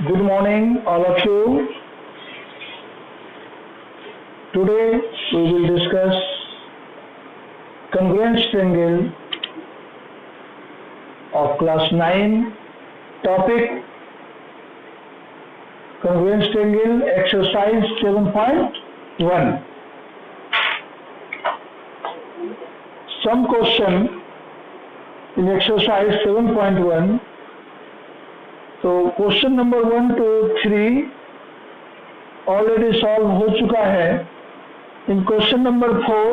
Good morning, all of you. Today we will discuss congruent triangle of class 9. Topic congruent triangle exercise 7.1. Some question in exercise 7.1. तो question number 1 to 3 already solve हो चुका है. In question number 4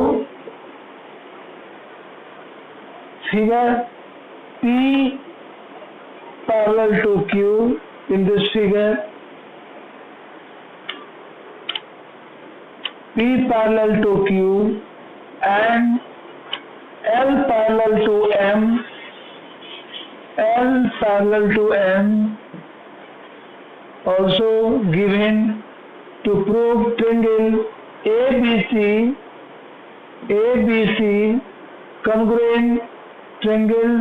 figure P parallel to Q. In this figure P parallel to Q and L parallel to M, L parallel to M also given to prove triangle ABC congruent triangle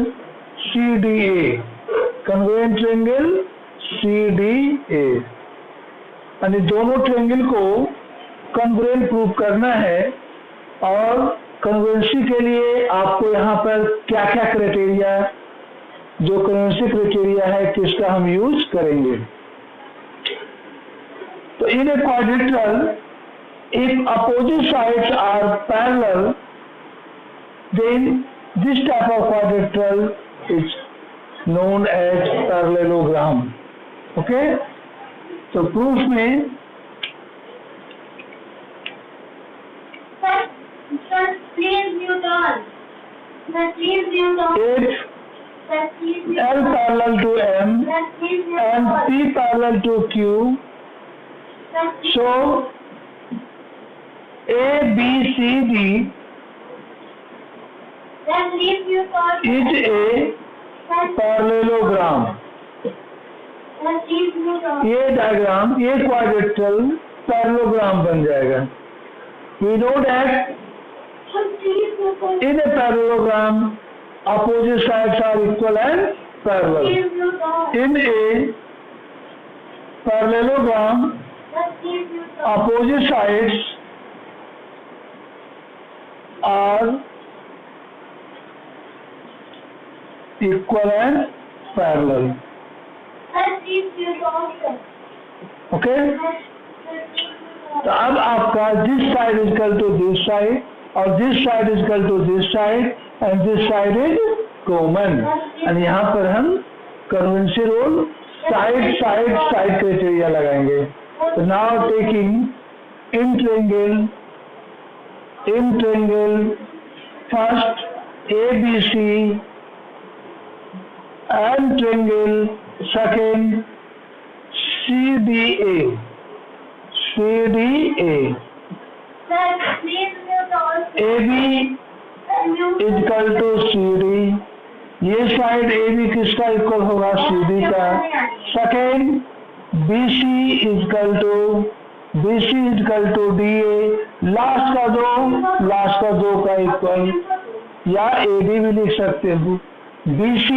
CDA, congruent triangle CDA. यानी दोनों triangle को congruent prove करना है. और congruency के लिए आपको यहाँ पर क्या क्या क्राइटेरिया, जो कॉन्ग्रुएंसी क्राइटेरिया है किसका हम यूज करेंगे. तो in a quadrilateral if opposite sides are parallel then this type of quadrilateral is known as parallelogram. Okay, so proof में if L parallel to M and P parallel to Q, so ABCD is a parallelogram. ये diagram, ये quadrilateral parallelogram बन जाएगा. We know that in a parallelogram opposite sides are equal and parallel. In a parallelogram opposite sides are equal and parallel. Okay? तो अब आपका this side is equal to this side और this side is equal to this side and this side is common. और यहाँ पर हम कन्वेंसी rule side criteria लगाएंगे. तो now taking in triangle first ABC and triangle second CDA. AB is equal to CD. ये side AB किसका equal होगा? CD का. Second BC is equal to DA. Last का दो का इक्वल, या AD भी लिख सकते हो. BC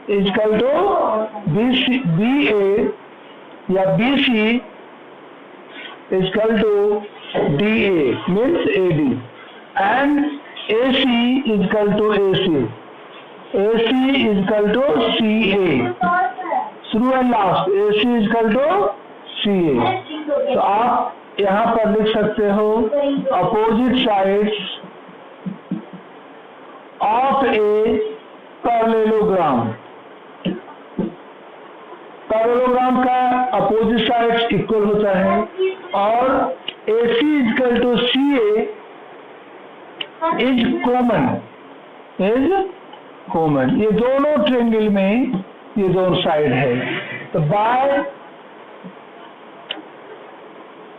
is equal to BA या BC is equal to DA means AD and AC is equal to AC is equal to CA. Through and last AC is equal to CA. तो आप यहाँ पर लिख सकते हो opposite sides of a parallelogram. Parallelogram का opposite sides equal होता है और AC is equal to CA is common. ये दोनों ट्रायंगल में ये दोनों साइड है. तो बाय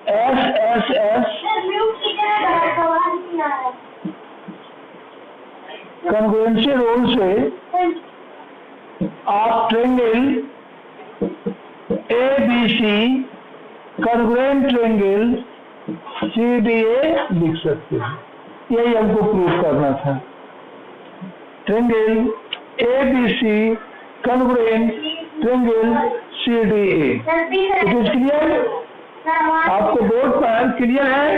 SSS कॉन्ग्रुएंसी रूल से आप triangle ABC congruent triangle CDA लिख सकते हैं. यही हमको प्रूव करना था. Triangle ABC congruent triangle CDA। It is clear? आपको बोर्ड पर क्लियर है?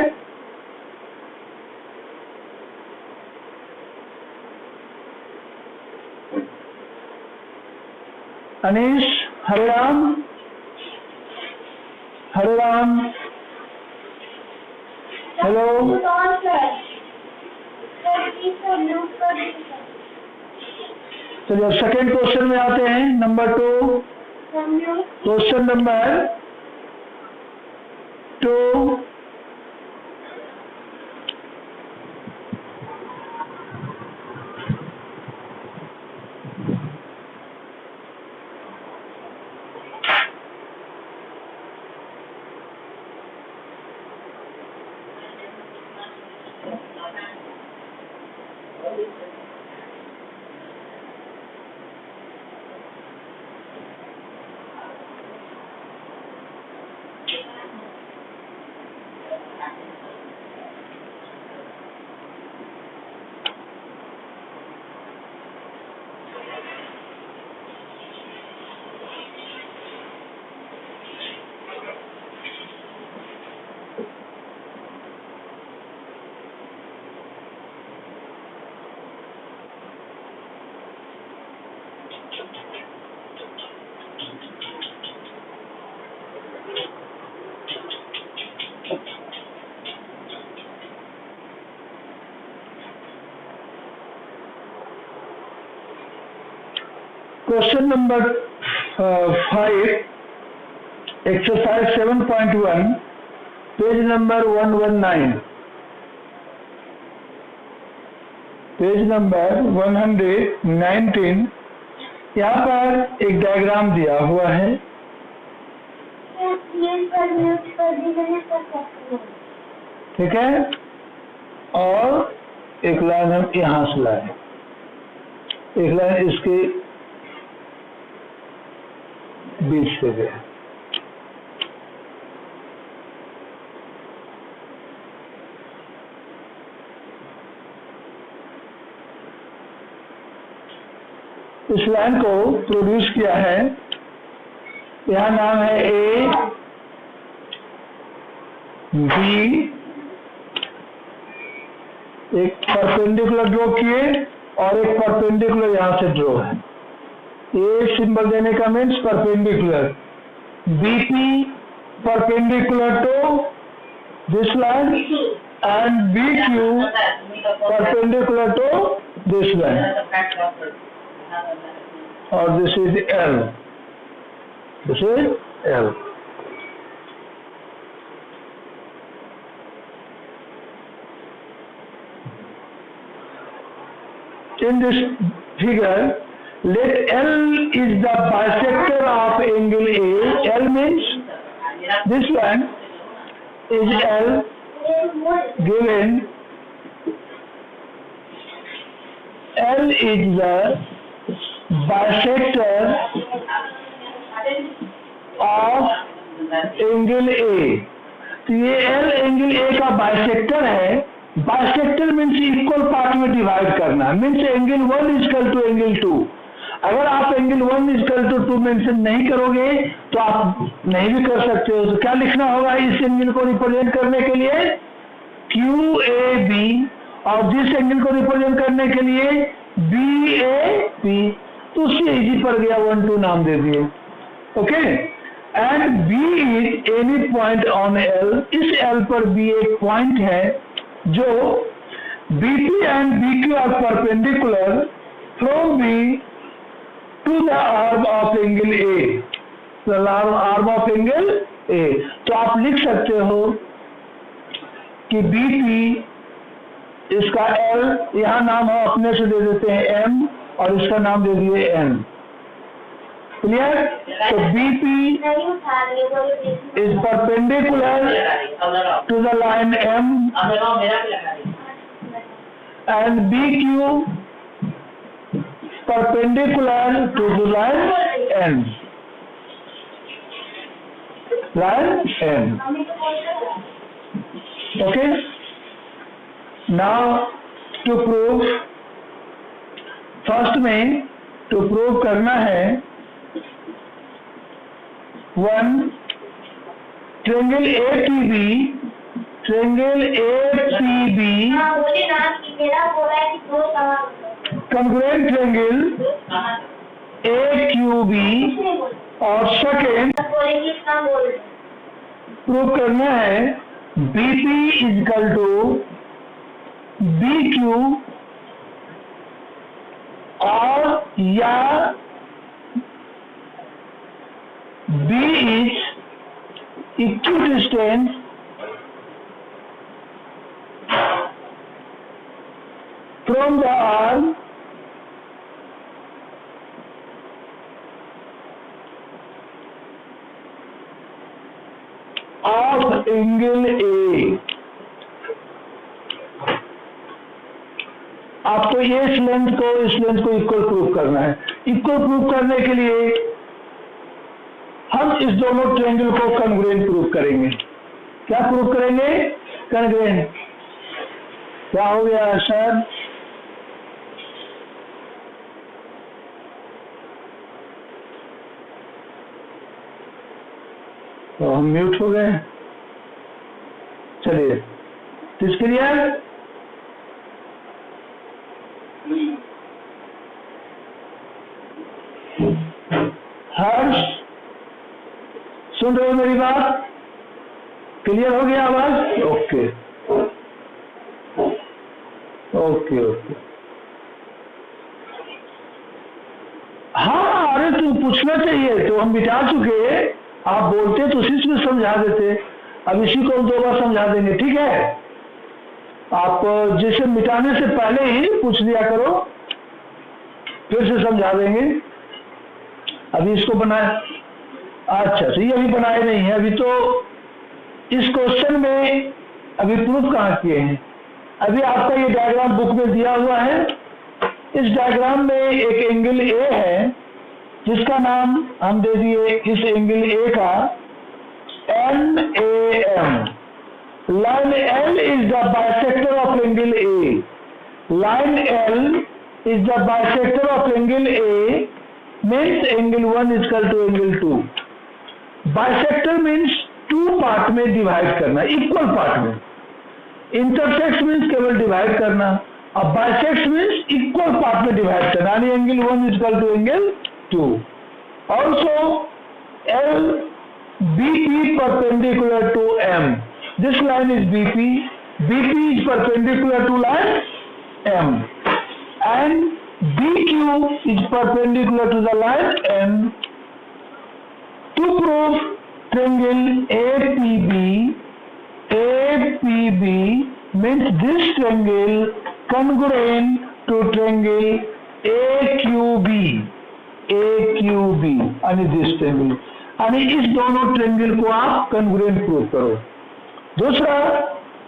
अनीश, हरेराम, हरेराम, हेलो। चलिए सेकेंड क्वेश्चन में आते हैं, number 2। Question number 2। Question number 5, exercise 7.1, page number 119। Page number 119। यहाँ पर एक डायग्राम दिया हुआ है। ठीक है, और एक लाइन हम यहाँ से लाए, एक लाइन इसके बीच से गया। इस लाइन को प्रोड्यूस किया है, यहाँ नाम है ए बी, एक परपेंडिकुलर ड्रॉ किए और एक परपेंडिकुलर यहाँ से ड्रॉ है। ए सिंबल देने का means perpendicular, BP perpendicular to this line and BQ perpendicular to this line, और this is L, this is L। In this figure, let L is the bisector of angle A. L means this one is L given. L is the bisector of angle A. तो ये L angle A का bisector है। Bisector means equal part में divide करना, means angle 1 equal to angle 2। अगर आप angle 1 equal to 2 mention नहीं करोगे तो आप नहीं भी कर सकते हो। तो क्या लिखना होगा इस एंगल को रिप्रेजेंट करने के लिए? QAB, और जिस एंगल को रिप्रेजेंट करने के लिए BAP, तो उससे इजी पड़ गया, 1 2 नाम दे दिए। Okay, and B is any point on L। इस L पर B एक पॉइंट है जो BP and BQ are perpendicular from B to the arm of angle A, the arm of angle A। तो आप लिख सकते हो कि BP, इसका L, यहाँ नाम हम अपने से दे देते हैं M, और इसका नाम दे दिए N। क्लियर? तो BP is perpendicular to the line M and BQ perpendicular to the line N. Line N. Okay? Now to prove, first में to prove करना है 1 triangle APB congruent triangle AQB और second prove करना है BP equal to BQ और या B is equidistant from the arm of angle A। आपको ये इस लेंथ को इक्वल प्रूव करना है। इक्वल प्रूव करने के लिए हम इस दोनों ट्रायंगल को कॉन्ग्रुएंट प्रूव करेंगे। क्या प्रूव करेंगे? कॉन्ग्रुएंट। क्या हो गया सर? तो हम म्यूट हो गए। चलिए किसके लिए? हर्ष, सुन रहे हो मेरी बात? क्लियर हो गया आवाज? Okay okay okay. हाँ, अरे तू पूछना चाहिए, तो हम बिता चुके। आप बोलते तो उसी में समझा देते। अब इसी को हम 2 बार समझा देंगे, ठीक है? आप जिसे मिटाने से पहले ही पूछ लिया करो, फिर से समझा देंगे। अभी इसको बनाए, अच्छा तो ये अभी बनाए नहीं है। अभी तो इस क्वेश्चन में अभी प्रूफ कहाँ किए हैं? अभी आपका ये डायग्राम बुक में दिया हुआ है। इस डायग्राम में एक एंगल ए है जिसका नाम हम दे दिए इस एंगल ए का NAM। Line L is the bisector of angle A. Line L is the bisector of angle A means angle 1 is equal to angle 2। Bisector means 2 part में डिवाइड करना, equal part में। Intersect means केवल divide करना, अब bisect means equal part में divide करना, यानी angle 1 is equal to angle 2। Also LBP perpendicular to M। This line is BP। BP is perpendicular to line M and BQ is perpendicular to the line M। To prove triangle APB means this triangle congruent to triangle AQB and this triangle, यानी इस दोनों triangle को आप congruent prove करो। दूसरा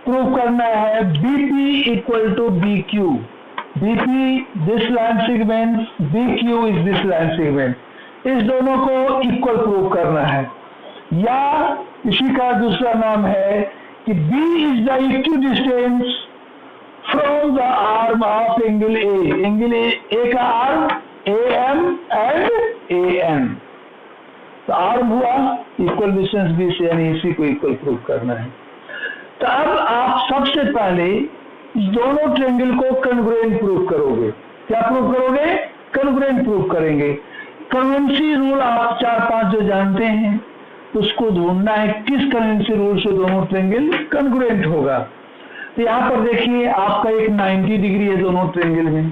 prove करना है BP equal to BQ। BP this line segment, BQ is this line segment. इस दोनों को इक्वल प्रूव करना है, या इसी का दूसरा नाम है कि B is the equidistance from the arm of angle A। Angle A का आर्म AM एंड AN, तो आर्म हुआ इक्वल डिस्टेंस B से, यानी इसी को इक्वल प्रूव करना है। तो अब आप सबसे पहले इस दोनों ट्रायंगल को कॉन्ग्रुएंट प्रूव करोगे। क्या प्रूव करोगे? कॉन्ग्रुएंट प्रूव करेंगे। कन्वेंसी रूल आप 4-5 जो जानते हैं, उसको ढूंढना है किस कन्वेंसी रूल से दोनों ट्रायंगल कॉन्ग्रुएंट होगा। तो यहाँ पर देखिए आपका एक 90 डिग्री है दोनों ट्रायंगल में,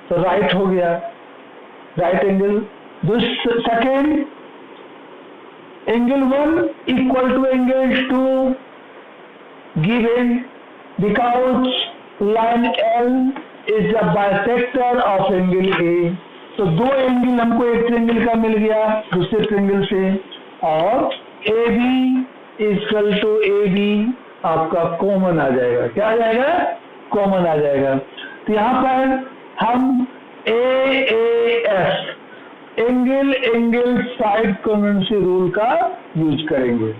तो राइट हो गया, right angle. Second angle 1 equal to angle 2 given because line L is the bisector of angle A। तो 2 एंगल हमको एक ट्रायंगल का मिल गया दूसरे ट्रायंगल से, और AB इक्वल टू AB आपका कॉमन आ जाएगा। क्या आ जाएगा? कॉमन आ जाएगा। तो यहाँ पर हम AAS एंगल साइड कन्वेंसी रूल का यूज करेंगे।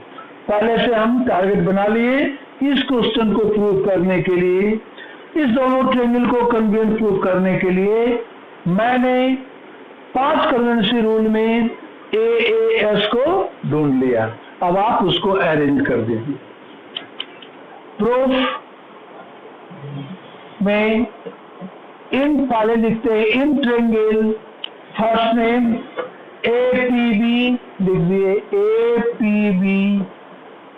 पहले से हम टारगेट बना लिए इस क्वेश्चन को प्रूव करने के लिए। इस दोनों ट्रायंगल को कॉन्ग्रुएंट प्रूव करने के लिए मैंने 5 कन्वेंसी रूल में AAS को ढूंढ लिया। अब आप उसको अरेंज कर दीजिए। प्रूफ में इन पहले लिखते हैं in triangle, first name APB लिख दिए, APB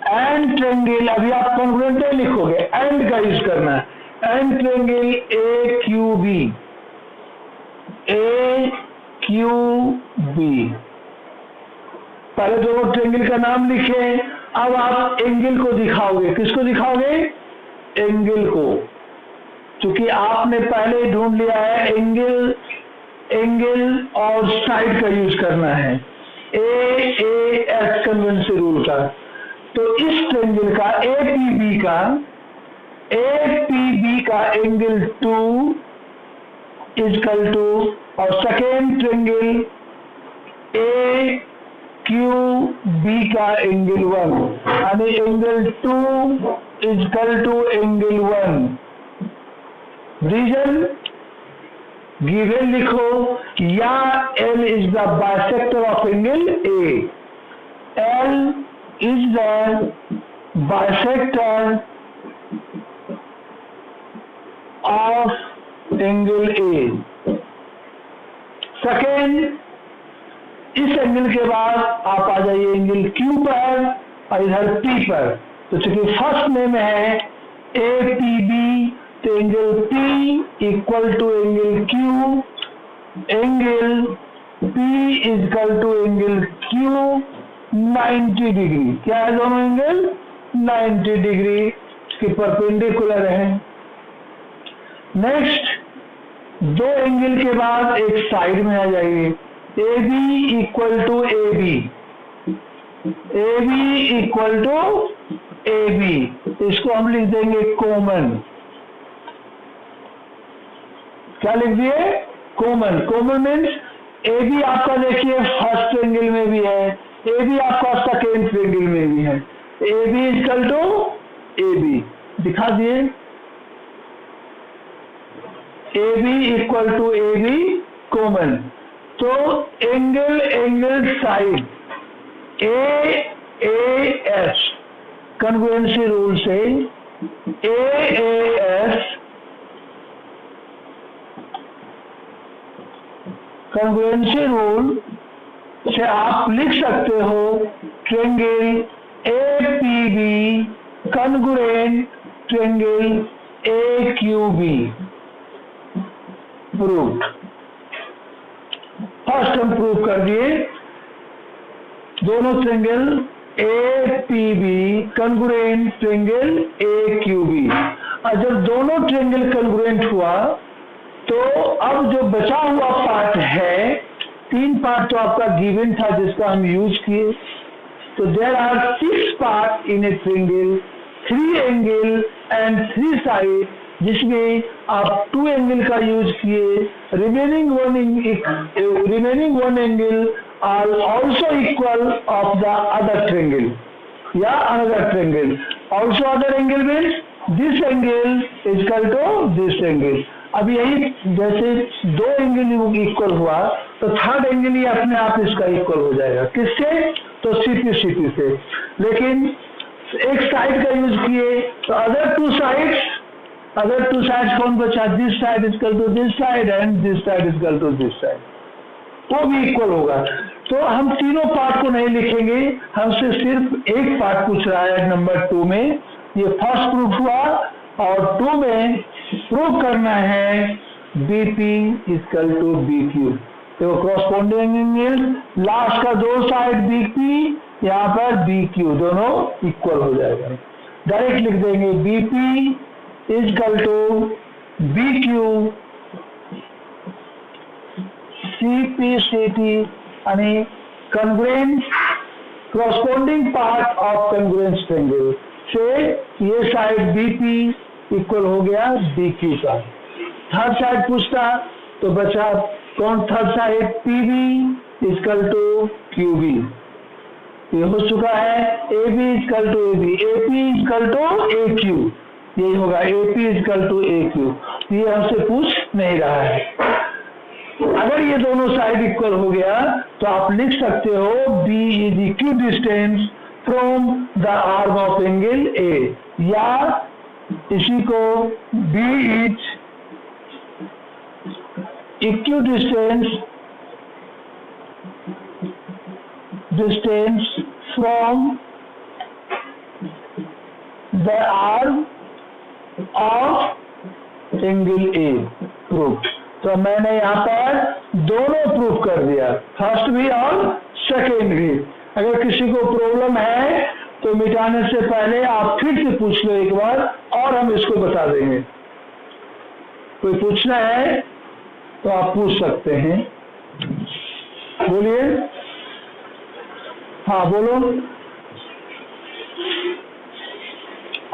एंड ट्रेंगल, अभी आप कॉन्ग्रुएंट नहीं लिखोगे, एंड का यूज करना है, एंड ट्रेंगल AQB, AQB। पहले दोनों ट्रेंगल का नाम लिखे। अब आप एंगल को दिखाओगे, किसको दिखाओगे? एंगल को, क्योंकि आपने पहले ढूंढ लिया है एंगल, एंगल और साइड का यूज करना है, AAS कन्वेंशन रूल का। तो इस ट्रेंगल का APB का एंगल 2 इजकल टू, और सेकेंड ट्रेंगल AQB का एंगल 1, यानी angle 2 equal to angle 1। Reason given लिखो, या L is the bisector of angle A, L is the bisector of angle A। Second, इस एंगल के बाद आप आ जाइए एंगल Q पर और इधर P पर। तो चूंकि फर्स्ट नेम है APB, तो angle P equal to angle Q, angle P equal to angle Q 90 degree. क्या है दोनों एंगल? 90 डिग्री इसके परपेंडिकुलर है। नेक्स्ट, दो एंगल के बाद एक साइड में आ जाइए, AB equal to AB, AB equal to AB, इसको हम लिख देंगे कॉमन। क्या लिख दिए? कॉमन। कॉमन मीन्स AB आपका देखिए फर्स्ट ट्रेंगल में भी है, AB आपका सेकेंड ट्रेंगल में भी है, AB इक्वल टू AB दिखा दिए, AB equal to AB common. तो angle, angle side AAS congruency rule से AAS कन्वेंसी रूल से आप लिख सकते हो triangle APB congruent triangle AQB। Proof, first हम प्रूफ कर दिए, दोनों triangle APB congruent triangle AQB। और जब दोनों ट्रेंगल कन्ग्रुएंट हुआ तो अब जो बचा हुआ पार्ट है, तीन पार्ट तो आपका गिवन था जिसका हम यूज किए, तो there are 6 part in a triangle, 3 angle and 3 side, जिसमें आप 2 एंगल का यूज किए, remaining one angle are also equal of the other triangle या another triangle. Also other angle means this angle is equal to this angle. अब यही जैसे 2 angle equal हुआ तो थर्ड एंगल ही अपने आप इसका इक्वल हो जाएगा। किससे? तो CP से। लेकिन एक साइड का यूज किए तो अदर टू साइड्स कौन बचा? This side is equal to this side and this side is equal to this side, वो भी इक्वल होगा। तो हम तीनों पार्ट को नहीं लिखेंगे, हमसे सिर्फ एक पार्ट पूछ रहा है नंबर 2 में। ये फर्स्ट प्रूफ हुआ, और 2 में प्रूव करना है BP इक्वल टू BQ। तो क्रॉसपोंडिंग एंगल, लास्ट का 2 साइड BP, यहाँ पर BQ, दोनों इक्वल हो जाएगा। डायरेक्ट लिख देंगे BP equal to BQ CPCT, यानी congruent corresponding part of congruent triangle से ये साइड BP इक्वल हो गया BQ का। थर्ड साइड पूछता तो बचा कौन? Third side PB equal to QB, ये हो चुका है। AB equal to AB, AP equal to AQ, यही होगा AP इक्वल टू AQ। ये हमसे पूछ नहीं रहा है। अगर ये दोनों साइड इक्वल हो गया तो आप लिख सकते हो B is equi distance from the arm of angle A, या इसी को B is equi distance from the arm of angle A proof. तो मैंने यहाँ पर दोनों प्रूफ कर दिया, फर्स्ट भी और सेकेंड भी। अगर किसी को प्रॉब्लम है तो मिटाने से पहले आप फिर से पूछ लो एक बार, और हम इसको बता देंगे। कोई पूछना है तो आप पूछ सकते हैं, बोलिए। हाँ बोलो।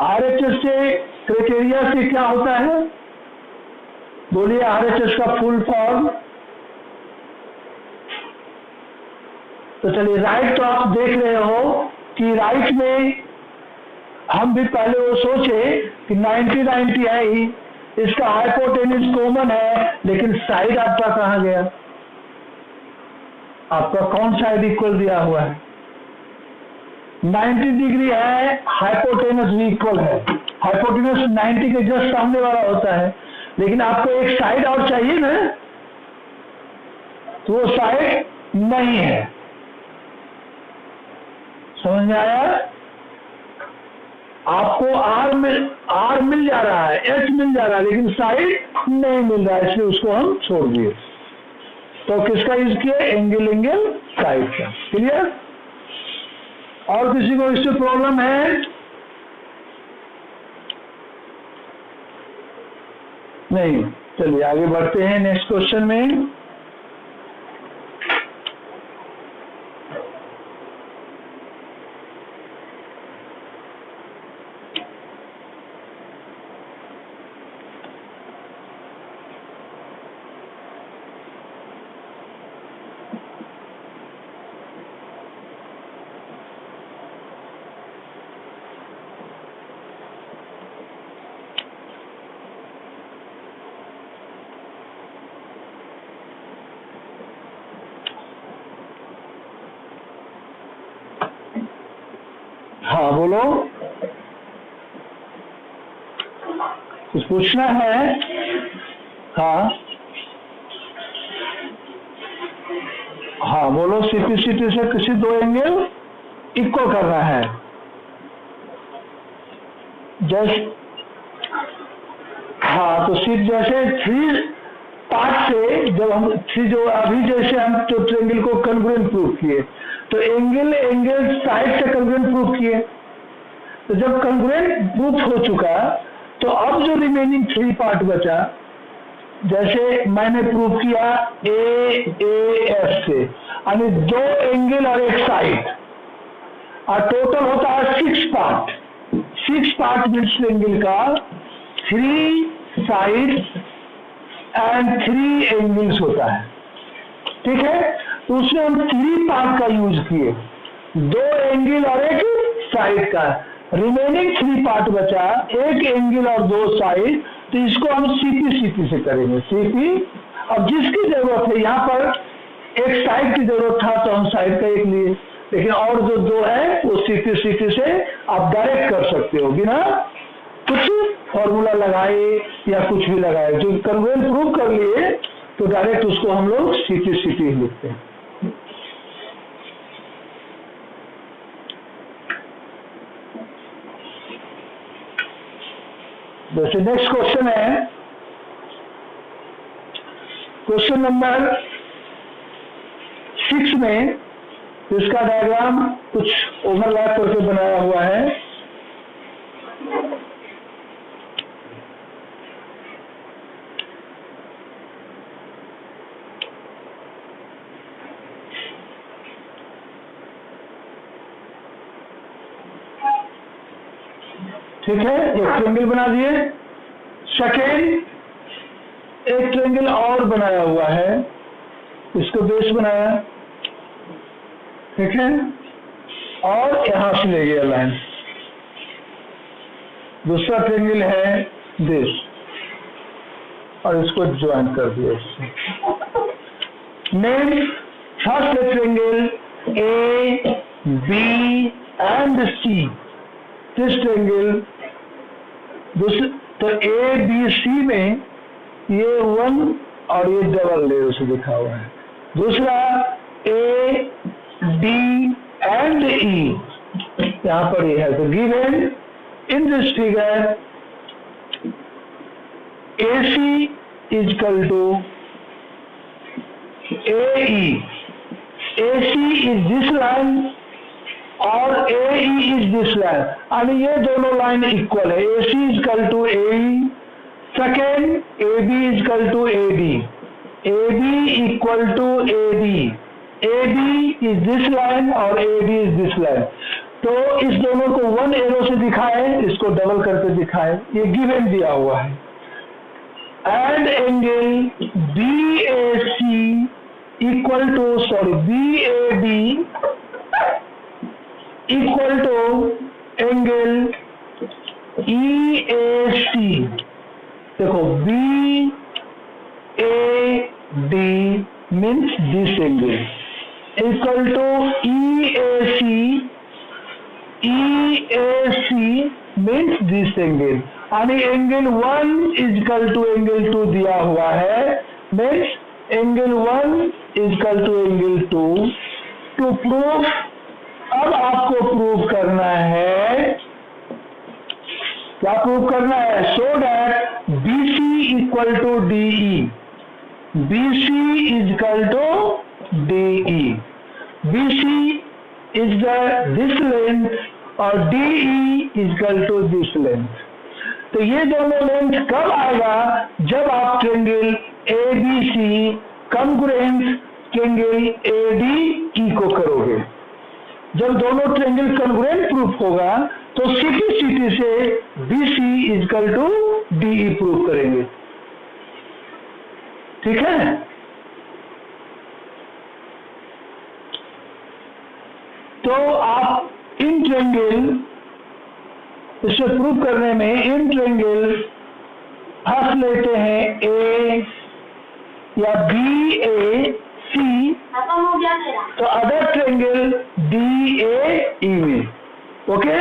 RHS से क्राइटेरिया से क्या होता है, बोलिए। RHS का फुल फॉर्म। तो चलिए, राइट तो आप देख रहे हो कि राइट में हम भी पहले वो सोचे कि 90-90 है ही, इसका हाइपोटेन्यूज कॉमन है, लेकिन साइड आपका कहाँ गया? आपका कौन साइड इक्वल दिया हुआ है? 90 डिग्री है, हाइपोटेनस भी इक्वल है। हाइपोटेनस 90 के जस्ट सामने वाला होता है, लेकिन आपको एक साइड और चाहिए ना, तो वो साइड नहीं है। समझ में आया? आपको आर मिल जा रहा है, एच मिल जा रहा है, लेकिन साइड नहीं मिल रहा है, इसलिए उसको हम छोड़ दिए। तो किसका यूज किया? एंगल साइड का। क्लियर? और किसी को इससे प्रॉब्लम है? नहीं। चलिए आगे बढ़ते हैं नेक्स्ट क्वेश्चन में। हाँ बोलो, कुछ पूछना है? हाँ हाँ बोलो। सीपीसीटी से किसी दो एंगल इक्वल करना है। हाँ, तो सिर्फ जैसे 3 पार्ट से जब हम जो अभी जैसे हम तो ट्रायंगल को कन्ग्रुएंट प्रूफ किए, तो एंगल साइड से कन्ग्रुएंट प्रूफ किए। तो जब कन्ग्रुएंट प्रूफ हो चुका, तो अब जो रिमेनिंग 3 पार्ट बचा, जैसे मैंने प्रूफ किया AF से, यानी 2 एंगल और एक साइड, और टोटल होता है 6 पार्ट। 6 पार्ट मीन्स एंगल का 3 साइड्स एंड 3 एंगल्स होता है। ठीक है? तो उसमें हम 3 पार्ट का यूज किए, 2 एंगल और एक साइड का। रिमेनिंग 3 पार्ट बचा, 1 एंगल और 2 साइड। तो इसको हम सीपी से करेंगे। सीपी, अब जिसकी जरूरत है, यहाँ पर एक साइड की जरूरत था तो हम साइड का एक लिए, लेकिन और जो 2 है वो सीपी से आप डायरेक्ट कर सकते हो, बिना कुछ फॉर्मूला लगाए या कुछ भी लगाए। जो कन्वर्जेंट प्रूव कर लिए तो डायरेक्ट उसको हम लोग सीपी लिखते हैं। जैसे नेक्स्ट क्वेश्चन है, क्वेश्चन नंबर 6 में इसका डायग्राम कुछ ओवरलैप करके बनाया हुआ है। ठीक है, एक ट्रायंगल बना दिए। सेकेंड, एक ट्रायंगल और बनाया हुआ है, इसको बेस बनाया। ठीक है, और यहां से ले गया लाइन। दूसरा ट्रायंगल है दिस, और इसको ज्वाइन कर दिया इससे। Name first triangle A, B and C. This triangle, तो A, B, C में ये 1 और ये डबल लेयर से दिखा हुआ है। दूसरा A, D and E, यहाँ पर ये है। तो given in this figure AC is equal to AE. AC is this line और AE is this line, and ये दोनों लाइन इक्वल है। AC is equal to AE, second AB is equal to AD, AB equal to AD, AD is this line और AD is this line। तो इस दोनों को 1 arrow से दिखाए, इसको डबल करके दिखाए, ये गिवन दिया हुआ है। And angle BAC equal to BAD equal to angle EAC। देखो BAD means this angle equal to EAC, EAC means this angle, यानी angle 1 is equal to angle 2 दिया हुआ है, means angle 1 is equal to angle 2। To proof, अब आपको proof करना है, क्या प्रूफ करना है? So that BC equal to DE, BC is equal to DE, BC is this length और DE is equal to this length। तो ये दोनों लेंथ कब आएगा? जब आप triangle ABC congruent triangle ADE को करोगे। जब दोनों ट्रायंगल कॉन्ग्रुएंट प्रूफ होगा तो सिटी से BC is equal to DE proof करेंगे। ठीक है? तो आप इन ट्रायंगल, इसे प्रूव करने में इन ट्रायंगल फर्स्ट लेते हैं A या BAC, तो अदर ट्रायंगल DAE में। ओके,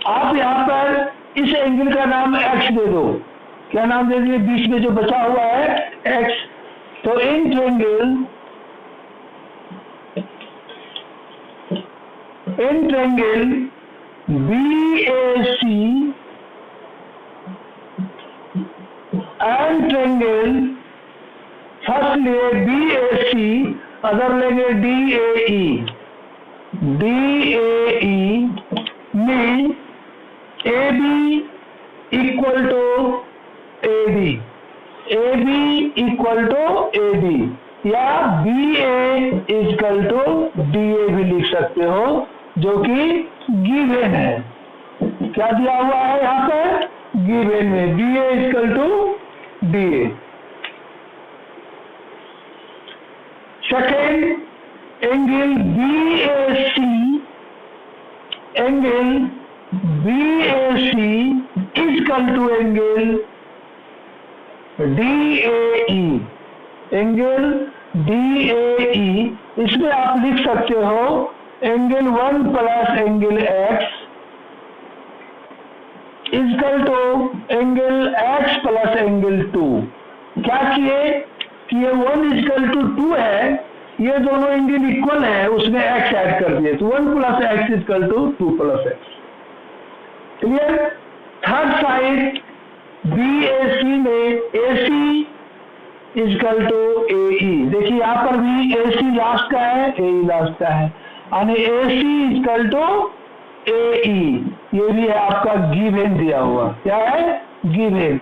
आप यहाँ पर इस एंगल का नाम X दे दो। क्या नाम दे दिए? बीच में जो बचा हुआ है X। तो in triangle BAC and triangle first लिए BAC, अदर लेंगे DAE। DAE में AB equal to AD, AB equal to AD, या BA इक्वल टू DA भी लिख सकते हो, जो कि गिवन है। क्या दिया हुआ है यहाँ पर? गिवन में BA equal to DA। Second angle BAC, angle BAC equal to angle DAE, angle DAE, इसमें आप लिख सकते हो angle 1 plus angle X equal to angle X plus angle 2। क्या किए कि ये 1 इक्वल टू 2 है, ये दोनों एंगल इक्वल है, उसमें X ऐड कर दिए, तो 1 plus X equal to 2 plus X। Clear? Third side BAC में AC इक्वल टू AE। देखिए यहाँ पर भी AC लास्ट का है, AE लास्ट का है, यानी AC इक्वल टू AE। ये भी है आपका गिवन दिया हुआ। क्या है? Given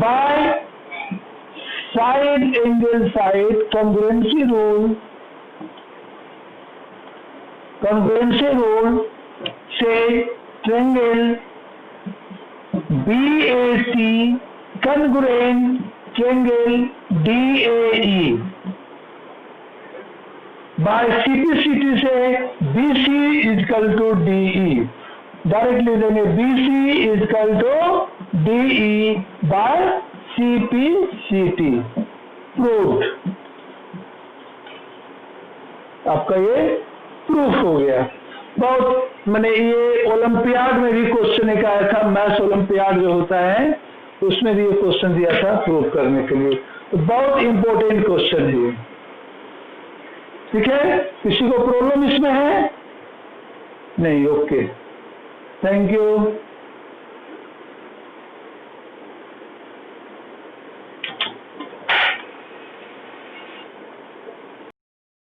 by side angle side congruency rule से triangle BAC congruent triangle DAE by CP से BC equal to DE। Directly देंगे BC equal to DE by CP। Proved. आपका ये प्रूफ हो गया। बहुत मैंने ये ओलंपियाड में भी क्वेश्चन एक आया था, मैथ्स ओलंपियाड जो होता है उसमें भी ये क्वेश्चन दिया था प्रूफ करने के लिए। तो बहुत इंपॉर्टेंट क्वेश्चन है। ठीक है, किसी को प्रॉब्लम इसमें है? नहीं, ओके, थैंक यू।